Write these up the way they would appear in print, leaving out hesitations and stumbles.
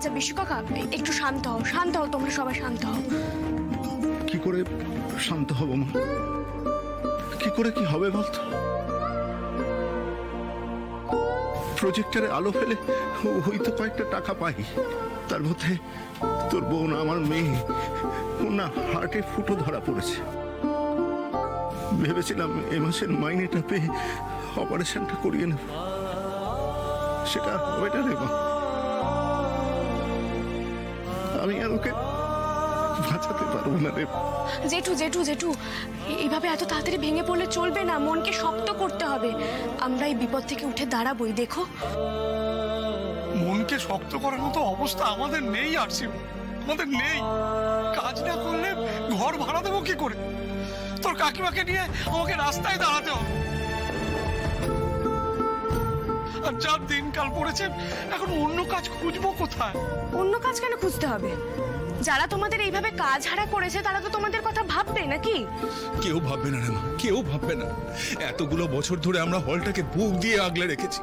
আচ্ছা বিশু কাকা, একটু শান্ত হও, শান্ত হও, তোমরা সবাই শান্ত হও। কি করে শান্ত হব মা? কি করে কি হবে বলতো? প্রজেক্টরে আলো ফেলে ওই তো কয়েকটা টাকা পাই, তার মধ্যে তোর বোন আমার মেয়ে ও না হার্টে ফুটো ধরা পড়েছে। ভেবেছিলাম এ মাসের মাইনেটা পেয়ে অপারেশনটা করিয়ে নেব, সেটা হবে না রে মা। আমি আর ওকে বাঁচাতে পারবো না রে। জেঠু জেঠু জেঠু, এইভাবে এত তাড়াতাড়ি ভেঙে পড়লে চলবে না, মনকে শক্ত করতে হবে। আমরা এই বিপদ থেকে উঠে দাঁড়াবোই, দেখো। মনকে শক্ত করার মতো অবস্থা আমাদের নেই আরসি, আমাদের নেই। কাজ না করলে ঘর ভাড়া দেবো কি করে? তোর কাকিমাকে নিয়ে আমাকে রাস্তায় দাঁড়াতে হবে। আর যা দিনকাল পড়েছে, এখন অন্য কাজ খুঁজবো কোথায়? অন্য কাজ কেন খুঁজতে হবে? যারা তোমাদের এইভাবে কাজ হারা করেছে তারা তো তোমাদের কথা ভাববে নাকি? কেউ ভাববে না রে মা, কেউ ভাববে না। এতগুলো বছর ধরে আমরা হলটাকে বুক দিয়ে আগলে রেখেছি।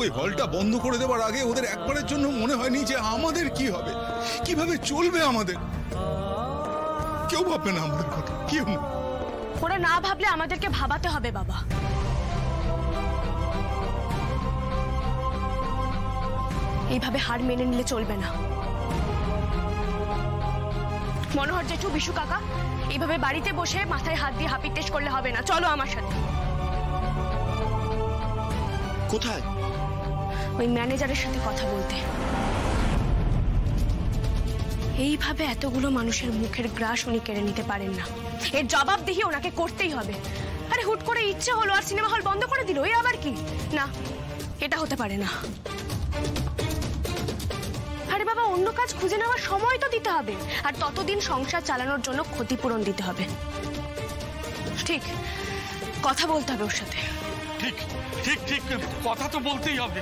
ওই হলটা বন্ধ করে দেওয়ার আগে ওদের একবারের জন্য মনে হয়নি যে আমাদের কি হবে, কিভাবে চলবে আমাদের। কেউ ভাববে না আমাদের কথা, কেউ না। ওরা না ভাবলে আমাদেরকে ভাবাতে হবে বাবা। এইভাবে হার মেনে নিলে চলবে না। মনোহর জেঠু, বিশু কাকা, এইভাবে বাড়িতে বসে মাথায় হাত দিয়ে হাপির টেস্ট করলে হবে না। চলো আমার সাথে। কোথায়? ওই ম্যানেজারের সাথে কথা বলতে। এইভাবে এতগুলো মানুষের মুখের গ্রাস উনি কেড়ে নিতে পারেন না। এর জবাবদিহি ওনাকে করতেই হবে। আরে হুট করে ইচ্ছে হলো আর সিনেমা হল বন্ধ করে দিল, এই আবার কি? না, এটা হতে পারে না। আরে বাবা, অন্য কাজ খুঁজে নেওয়ার সময় তো দিতে হবে, আর ততদিন সংসার চালানোর জন্য ক্ষতিপূরণ দিতে হবে। ঠিক, কথা বলতে হবে ওর সাথে। ঠিক ঠিক ঠিক, কথা তো বলতেই হবে।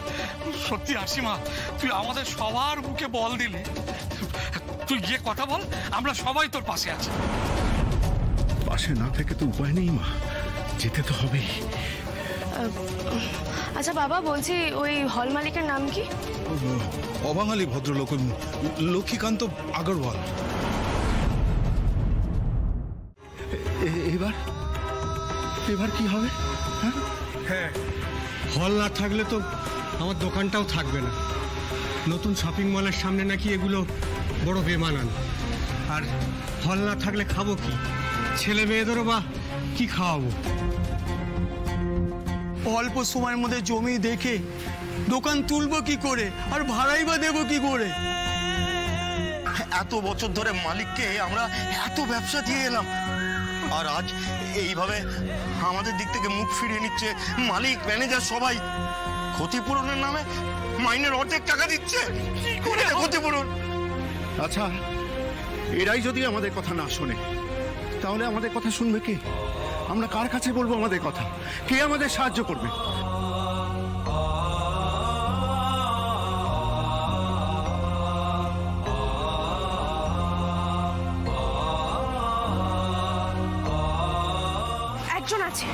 সত্যি আরসিমা, তুই আমাদের সবার মুখে বল দিলে। তুই গিয়ে কথা বল, আমরা সবাই তোর পাশে আছি। পাশে না থেকে তো উপায় নেই মা, যেতে তো হবেই। আচ্ছা বাবা, বলছি ওই হল মালিকের নাম কি? অবাঙালি ভদ্রলোক লক্ষ্মীকান্ত আগরওয়াল। এবার এবার কি হবে? হ্যাঁ, হল না থাকলে তো আমার দোকানটাও থাকবে না। নতুন শপিং মলের সামনে নাকি এগুলো বড় বেমানান। আর হল না থাকলে খাবো কি? ছেলে মেয়েদেরও বা কি খাওয়াবো? অল্প সময়ের মধ্যে জমি দেখে দোকান তুলবো কি করে, আর ভাড়াই বা দেবো কি করে? এত বছর ধরে মালিককে আমরা এত ব্যবসা দিয়ে এলাম, আর আজ এইভাবে আমাদের দিক থেকে মুখ ফিরিয়ে নিচ্ছে মালিক, ম্যানেজার সবাই। ক্ষতিপূরণের নামে মাইনের অর্ধেক টাকা দিচ্ছে। ক্ষতিপূরণ? আচ্ছা, এরাই যদি আমাদের কথা না শোনে তাহলে আমাদের কথা শুনবে কে? আমরা কার কাছে বলবো আমাদের কথা? কে আমাদের সাহায্য করবে? একজন আছে।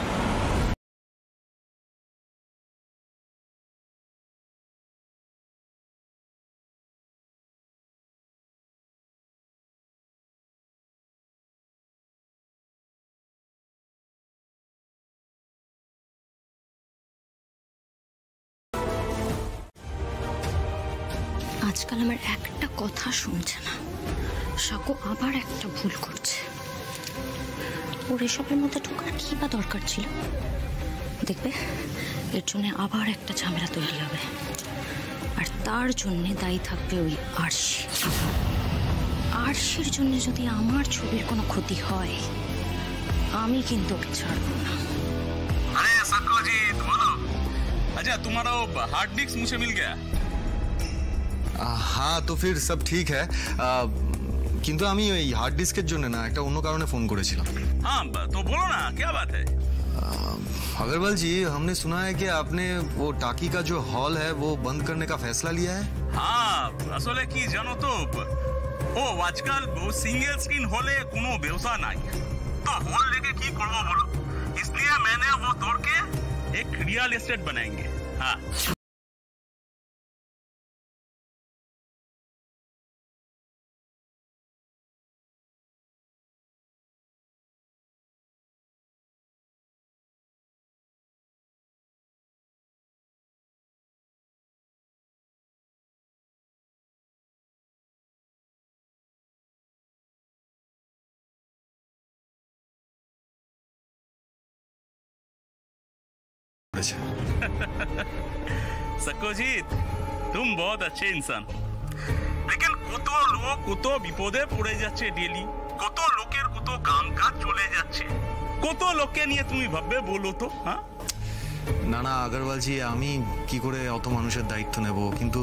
আজকাল আমার একটা কথা শুনছে না। সাকু আবার একটা ভুল করছে। ওর এসবের মধ্যে ঢোকার কি বা দরকার ছিল? দেখবে এর জন্য আবার একটা ঝামেলা তৈরি হবে, আর তার জন্য দায়ী থাকবে ওই আরশি। আরশির জন্য যদি আমার ছবির কোনো ক্ষতি হয়, আমি কিন্তু ওকে ছাড়বো না। अरे सक्को जी, बोलो। अच्छा, तुम्हारा हार्ड डिस्क मुझे मिल गया। हाँ, तो फिर सब ठीक है। किंतु আমি ওই হার্ড ডিস্কের জন্য না, একটা অন্য কারণে ফোন করেছিলাম। हाँ, तो बोलो ना, क्या बात है? अग्रवाल जी, हमने सुना है कि आपने वो टाकी का जो हॉल है वो बंद करने का फैसला लिया है। हाँ, আসলে কি জানো তো, ও আজকাল সিঙ্গেল স্ক্রিন হলে কোনো ব্যবসা নাই, तो हॉल लेके কি করব বলো? इसलिए मैंने वो तोड़ के एक रियल एस्टेट बनाएंगे। हाँ। করেছে। सकোজিৎ तुम बहुत अच्छे इंसान हो, लेकिन কত লোক কত বিপদে পড়ে যাচ্ছে ডেলি, কত লোকের কত কাম কাজ চলে যাচ্ছে, কত লোককে নিয়ে তুমি ভাববে বলো তো? হ্যাঁ না না আগরওয়ালজি, আমি কি করে অত মানুষের দায়িত্ব নেব? কিন্তু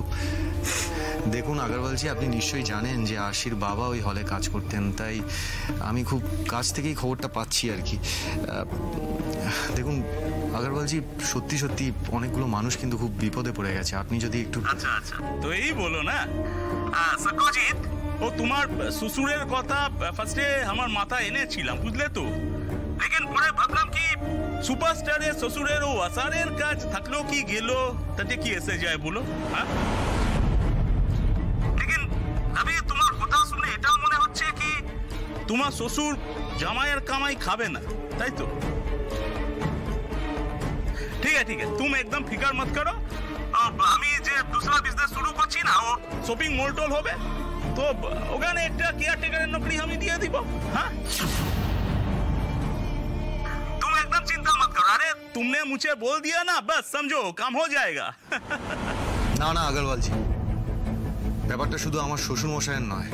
দেখুন আগরওয়ালজি, আপনি নিশ্চয়ই জানেন যে আশির বাবা ওই হলে কাজ করতেন, তাই আমি খুব কাছ থেকেই খবরটা পাচ্ছি আর কি। দেখুন আগরওয়ালজি, সত্যি সত্যি অনেকগুলো মানুষ কিন্তু খুব বিপদে পড়ে গেছে, আপনি যদি একটু... আচ্ছা আচ্ছা, তো এই বলো না सकোজিৎ, ও তোমার শ্বশুরের কথা ফার্স্টে আমার মাথায় এনেছিলাম, বুঝলে তো, লেকিন পরে ভাবলাম কি সুপারস্টারের শ্বশুরের ও আসারের কাজ থাকলো কি গেল তাতে কি এসে যায় বলো? হ্যাঁ, লেকিন আমি তোমার কথা শুনে এটা মনে হচ্ছে কি তোমার শ্বশুর জামাইয়ের কামাই খাবে না, তাই তো? ঠিক আছে ঠিক আছে, তুমি একদম ফিকার মত করো। আমি যে दूसरा বিজনেস শুরু করছি না, ও শপিং মল টল হবে, তো ওখানে একটা কেয়ারটেকারের নকরি আমি দিয়ে দিব। হ্যাঁ, तुम एकदम चिंता मत करो, अरे तुमने मुझे बोल दिया ना, बस समझो काम हो जाएगा। না না আগরওয়ালজি, ব্যাপারটা শুধু আমার শ্বশুর মশাইয়ের নয়,